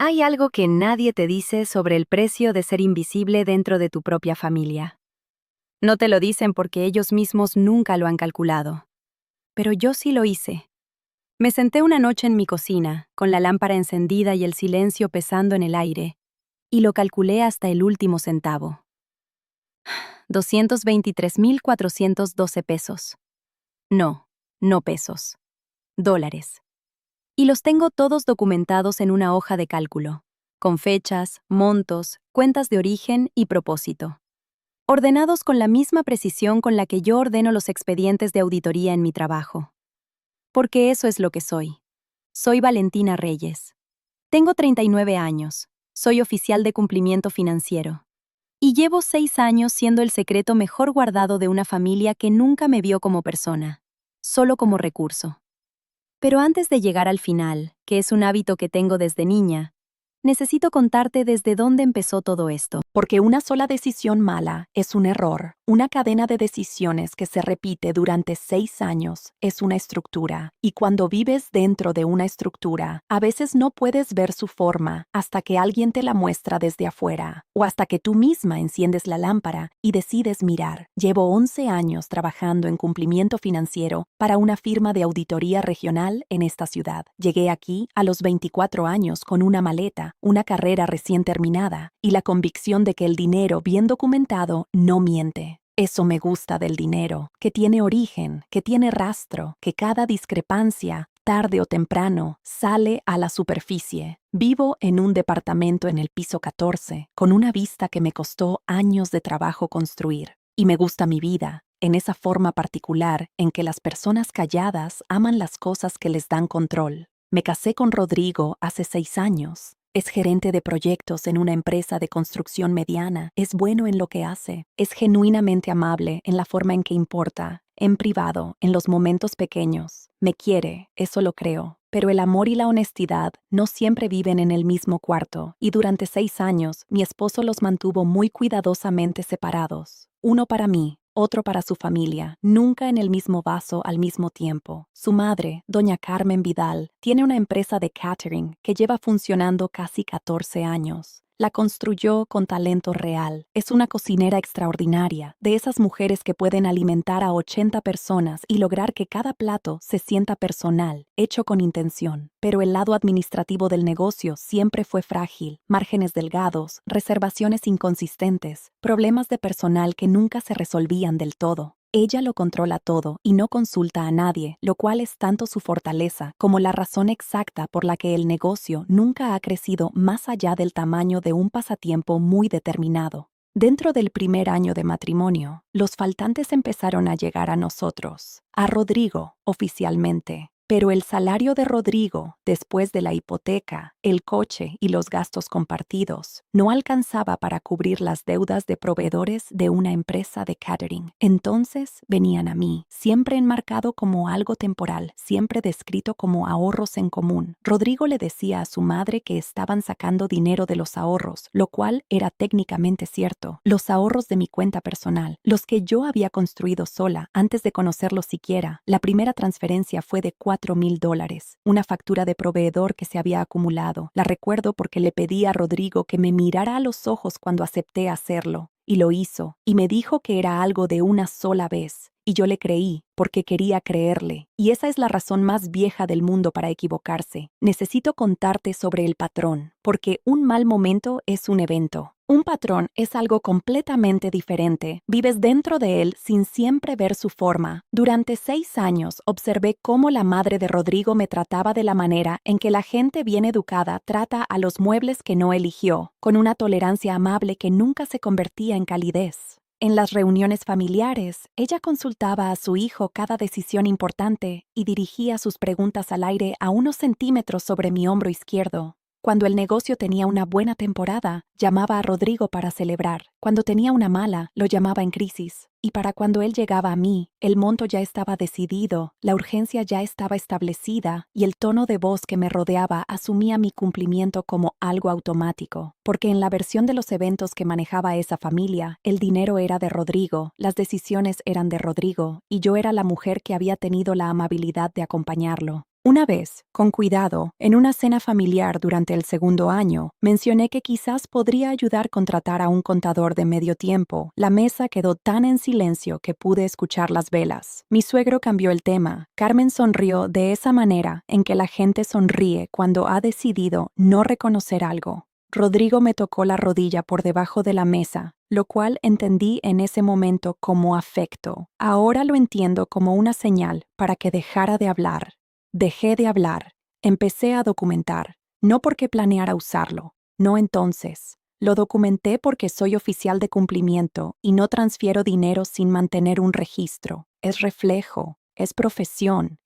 Hay algo que nadie te dice sobre el precio de ser invisible dentro de tu propia familia. No te lo dicen porque ellos mismos nunca lo han calculado. Pero yo sí lo hice. Me senté una noche en mi cocina, con la lámpara encendida y el silencio pesando en el aire, y lo calculé hasta el último centavo. 223.412 pesos. No, no pesos. Dólares. Y los tengo todos documentados en una hoja de cálculo, con fechas, montos, cuentas de origen y propósito. Ordenados con la misma precisión con la que yo ordeno los expedientes de auditoría en mi trabajo. Porque eso es lo que soy. Soy Valentina Reyes. Tengo 39 años, soy oficial de cumplimiento financiero. Y llevo 6 años siendo el secreto mejor guardado de una familia que nunca me vio como persona, solo como recurso. Pero antes de llegar al final, que es un hábito que tengo desde niña, necesito contarte desde dónde empezó todo esto. Porque una sola decisión mala es un error. Una cadena de decisiones que se repite durante 6 años es una estructura. Y cuando vives dentro de una estructura, a veces no puedes ver su forma hasta que alguien te la muestra desde afuera, o hasta que tú misma enciendes la lámpara y decides mirar. Llevo 11 años trabajando en cumplimiento financiero para una firma de auditoría regional en esta ciudad. Llegué aquí a los 24 años con una maleta, una carrera recién terminada y la convicción de que el dinero bien documentado no miente. Eso me gusta del dinero, que tiene origen, que tiene rastro, que cada discrepancia, tarde o temprano, sale a la superficie. Vivo en un departamento en el piso 14, con una vista que me costó años de trabajo construir. Y me gusta mi vida, en esa forma particular en que las personas calladas aman las cosas que les dan control. Me casé con Rodrigo hace 6 años. Es gerente de proyectos en una empresa de construcción mediana. Es bueno en lo que hace. Es genuinamente amable en la forma en que importa, en privado, en los momentos pequeños. Me quiere, eso lo creo. Pero el amor y la honestidad no siempre viven en el mismo cuarto, y durante 6 años mi esposo los mantuvo muy cuidadosamente separados. Uno para mí, otro para su familia, nunca en el mismo vaso al mismo tiempo. Su madre, doña Carmen Vidal, tiene una empresa de catering que lleva funcionando casi 14 años. La construyó con talento real. Es una cocinera extraordinaria, de esas mujeres que pueden alimentar a 80 personas y lograr que cada plato se sienta personal, hecho con intención. Pero el lado administrativo del negocio siempre fue frágil, márgenes delgados, reservaciones inconsistentes, problemas de personal que nunca se resolvían del todo. Ella lo controla todo y no consulta a nadie, lo cual es tanto su fortaleza como la razón exacta por la que el negocio nunca ha crecido más allá del tamaño de un pasatiempo muy determinado. Dentro del primer año de matrimonio, los faltantes empezaron a llegar a nosotros, a Rodrigo, oficialmente. Pero el salario de Rodrigo, después de la hipoteca, el coche y los gastos compartidos, no alcanzaba para cubrir las deudas de proveedores de una empresa de catering. Entonces venían a mí, siempre enmarcado como algo temporal, siempre descrito como ahorros en común. Rodrigo le decía a su madre que estaban sacando dinero de los ahorros, lo cual era técnicamente cierto. Los ahorros de mi cuenta personal, los que yo había construido sola antes de conocerlos siquiera. La primera transferencia fue de $4,000, una factura de proveedor que se había acumulado. La recuerdo porque le pedí a Rodrigo que me mirara a los ojos cuando acepté hacerlo, y lo hizo, y me dijo que era algo de una sola vez, y yo le creí, porque quería creerle, y esa es la razón más vieja del mundo para equivocarse. Necesito contarte sobre el patrón, porque un mal momento es un evento. Un patrón es algo completamente diferente. Vives dentro de él sin siempre ver su forma. Durante 6 años observé cómo la madre de Rodrigo me trataba de la manera en que la gente bien educada trata a los muebles que no eligió, con una tolerancia amable que nunca se convertía en calidez. En las reuniones familiares, ella consultaba a su hijo cada decisión importante y dirigía sus preguntas al aire a unos centímetros sobre mi hombro izquierdo. Cuando el negocio tenía una buena temporada, llamaba a Rodrigo para celebrar. Cuando tenía una mala, lo llamaba en crisis. Y para cuando él llegaba a mí, el monto ya estaba decidido, la urgencia ya estaba establecida y el tono de voz que me rodeaba asumía mi cumplimiento como algo automático. Porque en la versión de los eventos que manejaba esa familia, el dinero era de Rodrigo, las decisiones eran de Rodrigo y yo era la mujer que había tenido la amabilidad de acompañarlo. Una vez, con cuidado, en una cena familiar durante el segundo año, mencioné que quizás podría ayudar a contratar a un contador de medio tiempo. La mesa quedó tan en silencio que pude escuchar las velas. Mi suegro cambió el tema. Carmen sonrió de esa manera en que la gente sonríe cuando ha decidido no reconocer algo. Rodrigo me tocó la rodilla por debajo de la mesa, lo cual entendí en ese momento como afecto. Ahora lo entiendo como una señal para que dejara de hablar. Dejé de hablar, empecé a documentar, no porque planeara usarlo, no entonces. Lo documenté porque soy oficial de cumplimiento y no transfiero dinero sin mantener un registro. Es reflejo, es profesión,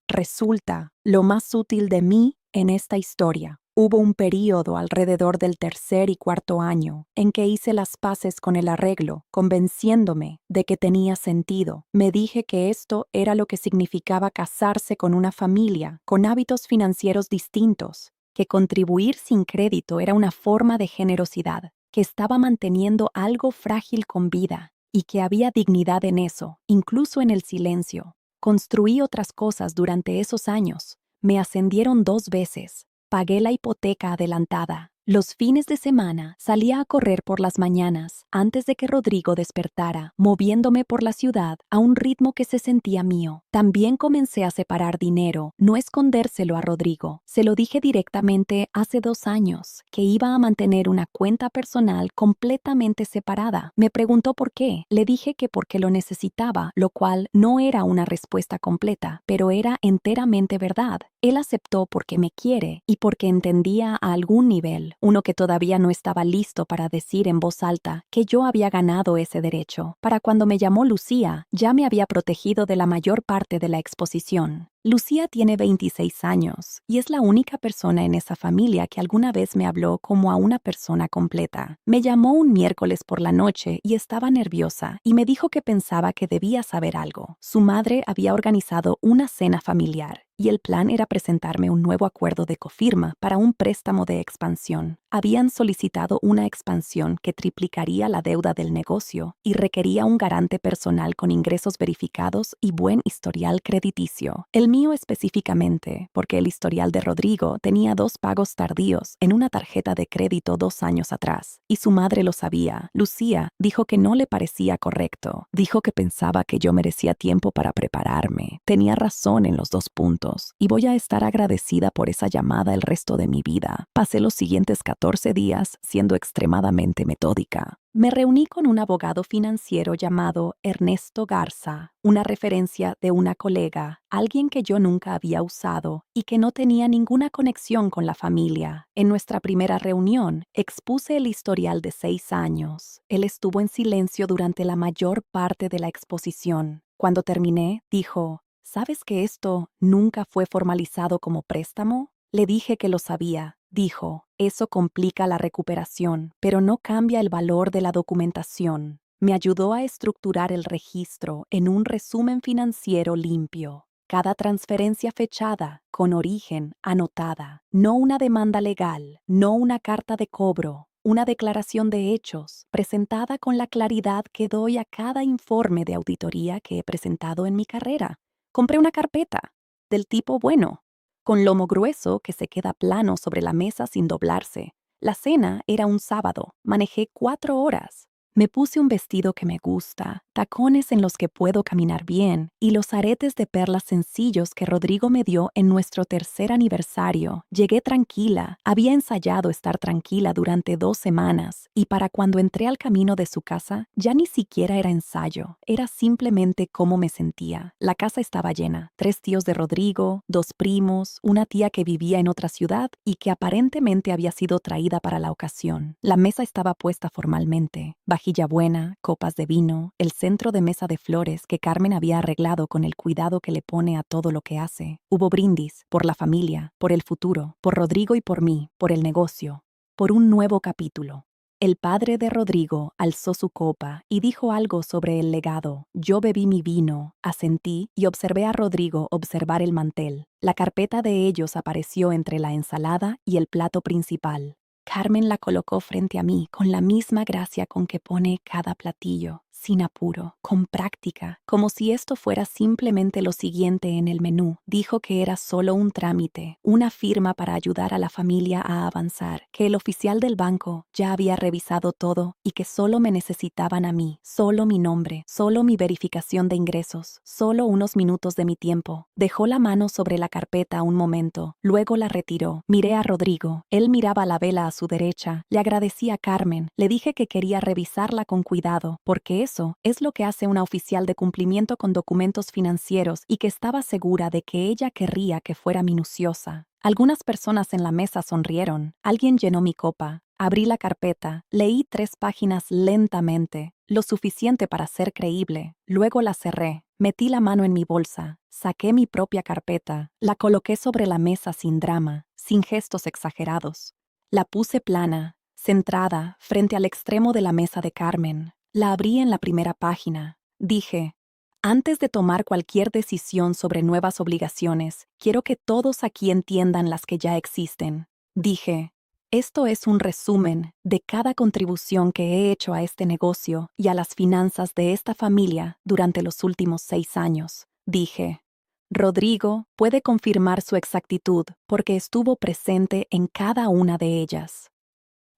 resulta lo más útil de mí en esta historia. Hubo un período alrededor del tercer y cuarto año en que hice las paces con el arreglo, convenciéndome de que tenía sentido. Me dije que esto era lo que significaba casarse con una familia con hábitos financieros distintos, que contribuir sin crédito era una forma de generosidad, que estaba manteniendo algo frágil con vida y que había dignidad en eso, incluso en el silencio. Construí otras cosas durante esos años. Me ascendieron 2 veces. Pagué la hipoteca adelantada. Los fines de semana salía a correr por las mañanas antes de que Rodrigo despertara, moviéndome por la ciudad a un ritmo que se sentía mío. También comencé a separar dinero, no escondérselo a Rodrigo. Se lo dije directamente hace 2 años, que iba a mantener una cuenta personal completamente separada. Me preguntó por qué. Le dije que porque lo necesitaba, lo cual no era una respuesta completa, pero era enteramente verdad. Él aceptó porque me quiere y porque entendía a algún nivel, uno que todavía no estaba listo para decir en voz alta, que yo había ganado ese derecho. Para cuando me llamó Lucía, ya me había protegido de la mayor parte de la exposición. Lucía tiene 26 años y es la única persona en esa familia que alguna vez me habló como a una persona completa. Me llamó un miércoles por la noche y estaba nerviosa y me dijo que pensaba que debía saber algo. Su madre había organizado una cena familiar y el plan era presentarme un nuevo acuerdo de cofirma para un préstamo de expansión. Habían solicitado una expansión que triplicaría la deuda del negocio y requería un garante personal con ingresos verificados y buen historial crediticio. El mío específicamente, porque el historial de Rodrigo tenía 2 pagos tardíos en una tarjeta de crédito 2 años atrás, y su madre lo sabía. Lucía dijo que no le parecía correcto. Dijo que pensaba que yo merecía tiempo para prepararme. Tenía razón en los 2 puntos, y voy a estar agradecida por esa llamada el resto de mi vida. Pasé los siguientes 14 días siendo extremadamente metódica. Me reuní con un abogado financiero llamado Ernesto Garza, una referencia de una colega, alguien que yo nunca había usado y que no tenía ninguna conexión con la familia. En nuestra primera reunión, expuse el historial de 6 años. Él estuvo en silencio durante la mayor parte de la exposición. Cuando terminé, dijo, ¿sabes que esto nunca fue formalizado como préstamo? Le dije que lo sabía. Dijo, eso complica la recuperación, pero no cambia el valor de la documentación. Me ayudó a estructurar el registro en un resumen financiero limpio. Cada transferencia fechada, con origen, anotada. No una demanda legal, no una carta de cobro. Una declaración de hechos, presentada con la claridad que doy a cada informe de auditoría que he presentado en mi carrera. Compré una carpeta, del tipo bueno, con lomo grueso que se queda plano sobre la mesa sin doblarse. La cena era un sábado. Manejé 4 horas. Me puse un vestido que me gusta, tacones en los que puedo caminar bien y los aretes de perlas sencillos que Rodrigo me dio en nuestro tercer aniversario. Llegué tranquila. Había ensayado estar tranquila durante 2 semanas y para cuando entré al camino de su casa ya ni siquiera era ensayo. Era simplemente cómo me sentía. La casa estaba llena. 3 tíos de Rodrigo, 2 primos, una tía que vivía en otra ciudad y que aparentemente había sido traída para la ocasión. La mesa estaba puesta formalmente. Vajilla buena, copas de vino, el centro de mesa de flores que Carmen había arreglado con el cuidado que le pone a todo lo que hace. Hubo brindis, por la familia, por el futuro, por Rodrigo y por mí, por el negocio, por un nuevo capítulo. El padre de Rodrigo alzó su copa y dijo algo sobre el legado. Yo bebí mi vino, asentí y observé a Rodrigo observar el mantel. La carpeta de ellos apareció entre la ensalada y el plato principal. Carmen la colocó frente a mí con la misma gracia con que pone cada platillo. sin apuro, con práctica, como si esto fuera simplemente lo siguiente en el menú. Dijo que era solo un trámite, una firma para ayudar a la familia a avanzar, que el oficial del banco ya había revisado todo y que solo me necesitaban a mí, solo mi nombre, solo mi verificación de ingresos, solo unos minutos de mi tiempo. Dejó la mano sobre la carpeta un momento, luego la retiró. Miré a Rodrigo, él miraba la vela a su derecha, le agradecí a Carmen, le dije que quería revisarla con cuidado, porque eso es lo que hace una oficial de cumplimiento con documentos financieros y que estaba segura de que ella querría que fuera minuciosa. Algunas personas en la mesa sonrieron, alguien llenó mi copa. Abrí la carpeta, leí 3 páginas lentamente, lo suficiente para ser creíble. Luego la cerré, metí la mano en mi bolsa, saqué mi propia carpeta, la coloqué sobre la mesa sin drama, sin gestos exagerados. La puse plana, centrada, frente al extremo de la mesa de Carmen. La abrí en la primera página. Dije, antes de tomar cualquier decisión sobre nuevas obligaciones, quiero que todos aquí entiendan las que ya existen. Dije, esto es un resumen de cada contribución que he hecho a este negocio y a las finanzas de esta familia durante los últimos 6 años. Dije, Rodrigo puede confirmar su exactitud porque estuvo presente en cada una de ellas.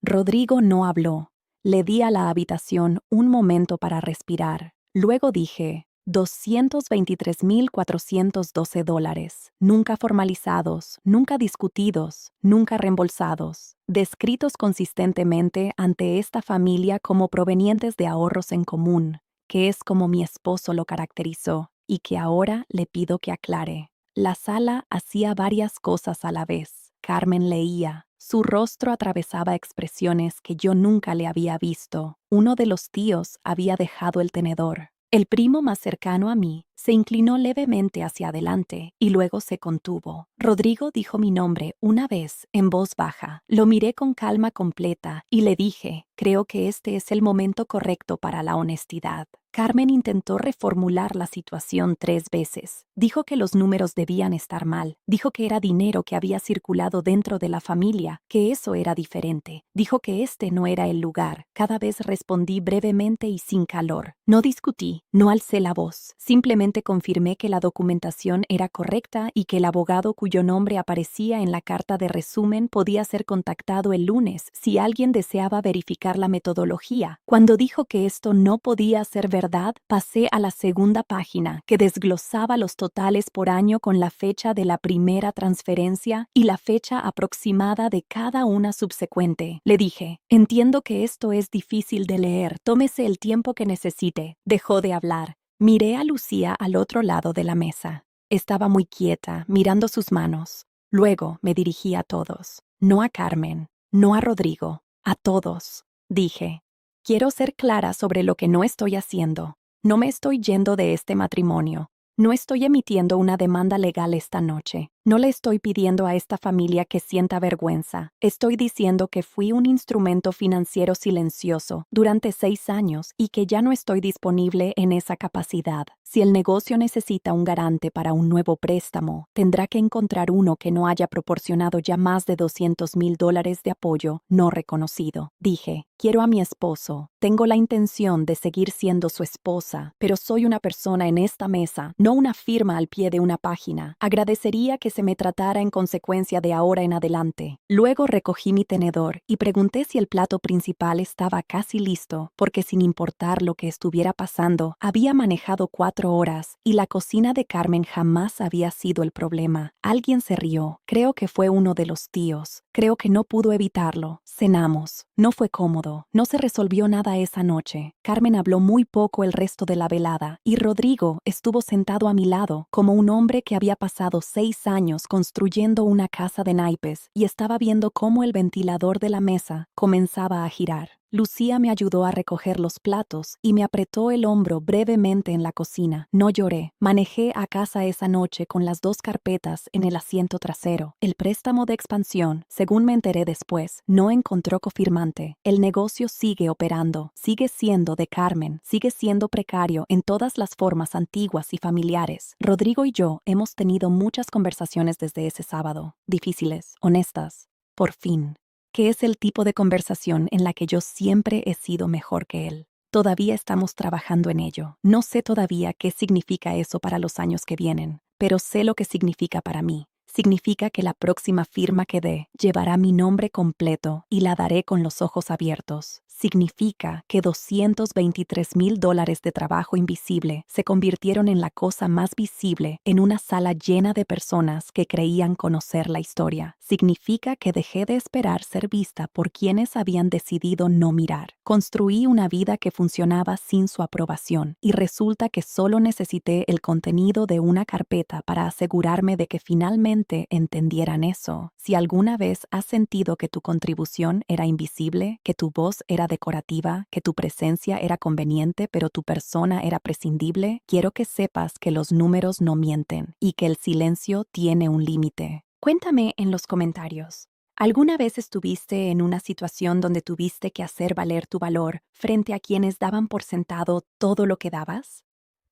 Rodrigo no habló. Le di a la habitación un momento para respirar. Luego dije, $223,412, nunca formalizados, nunca discutidos, nunca reembolsados, descritos consistentemente ante esta familia como provenientes de ahorros en común, que es como mi esposo lo caracterizó, y que ahora le pido que aclare. La sala hacía varias cosas a la vez. Carmen leía. Su rostro atravesaba expresiones que yo nunca le había visto. Uno de los tíos había dejado el tenedor. El primo más cercano a mí se inclinó levemente hacia adelante y luego se contuvo. Rodrigo dijo mi nombre una vez en voz baja. Lo miré con calma completa y le dije, creo que este es el momento correcto para la honestidad. Carmen intentó reformular la situación 3 veces. Dijo que los números debían estar mal. Dijo que era dinero que había circulado dentro de la familia, que eso era diferente. Dijo que este no era el lugar. Cada vez respondí brevemente y sin calor. No discutí, no alcé la voz. Simplemente confirmé que la documentación era correcta y que el abogado cuyo nombre aparecía en la carta de resumen podía ser contactado el lunes si alguien deseaba verificar la metodología. Cuando dijo que esto no podía ser verdad, pasé a la segunda página, que desglosaba los totales por año con la fecha de la primera transferencia y la fecha aproximada de cada una subsecuente. Le dije, entiendo que esto es difícil de leer, tómese el tiempo que necesite. Dejó de hablar. Miré a Lucía al otro lado de la mesa. Estaba muy quieta, mirando sus manos. Luego me dirigí a todos. No a Carmen, no a Rodrigo, a todos. Dije, quiero ser clara sobre lo que no estoy haciendo. No me estoy yendo de este matrimonio. No estoy emitiendo una demanda legal esta noche. No le estoy pidiendo a esta familia que sienta vergüenza. Estoy diciendo que fui un instrumento financiero silencioso durante 6 años y que ya no estoy disponible en esa capacidad. Si el negocio necesita un garante para un nuevo préstamo, tendrá que encontrar uno que no haya proporcionado ya más de $200,000 de apoyo no reconocido. Dije, quiero a mi esposo. Tengo la intención de seguir siendo su esposa, pero soy una persona en esta mesa, no una firma al pie de una página. Agradecería que se me tratara en consecuencia de ahora en adelante. Luego recogí mi tenedor y pregunté si el plato principal estaba casi listo, porque sin importar lo que estuviera pasando, había manejado 4 horas y la cocina de Carmen jamás había sido el problema. Alguien se rió. Creo que fue uno de los tíos. Creo que no pudo evitarlo. Cenamos. No fue cómodo. No se resolvió nada esa noche. Carmen habló muy poco el resto de la velada y Rodrigo estuvo sentado a mi lado como un hombre que había pasado 6 años construyendo una casa de naipes y estaba viendo cómo el ventilador de la mesa comenzaba a girar. Lucía me ayudó a recoger los platos y me apretó el hombro brevemente en la cocina. No lloré. Manejé a casa esa noche con las 2 carpetas en el asiento trasero. El préstamo de expansión, según me enteré después, no encontró cofirmante. El negocio sigue operando, sigue siendo de Carmen, sigue siendo precario en todas las formas antiguas y familiares. Rodrigo y yo hemos tenido muchas conversaciones desde ese sábado, difíciles, honestas. Por fin. Que es el tipo de conversación en la que yo siempre he sido mejor que él. Todavía estamos trabajando en ello. No sé todavía qué significa eso para los años que vienen, pero sé lo que significa para mí. Significa que la próxima firma que dé llevará mi nombre completo y la daré con los ojos abiertos. Significa que $223,000 de trabajo invisible se convirtieron en la cosa más visible en una sala llena de personas que creían conocer la historia. Significa que dejé de esperar ser vista por quienes habían decidido no mirar. Construí una vida que funcionaba sin su aprobación y resulta que solo necesité el contenido de una carpeta para asegurarme de que finalmente entendieran eso. Si alguna vez has sentido que tu contribución era invisible, que tu voz era decorativa, que tu presencia era conveniente pero tu persona era prescindible, quiero que sepas que los números no mienten y que el silencio tiene un límite. Cuéntame en los comentarios. ¿Alguna vez estuviste en una situación donde tuviste que hacer valer tu valor frente a quienes daban por sentado todo lo que dabas?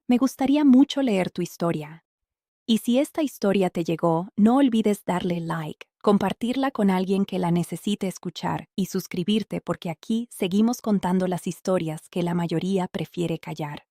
Me gustaría mucho leer tu historia. Y si esta historia te llegó, no olvides darle like, compartirla con alguien que la necesite escuchar y suscribirte porque aquí seguimos contando las historias que la mayoría prefiere callar.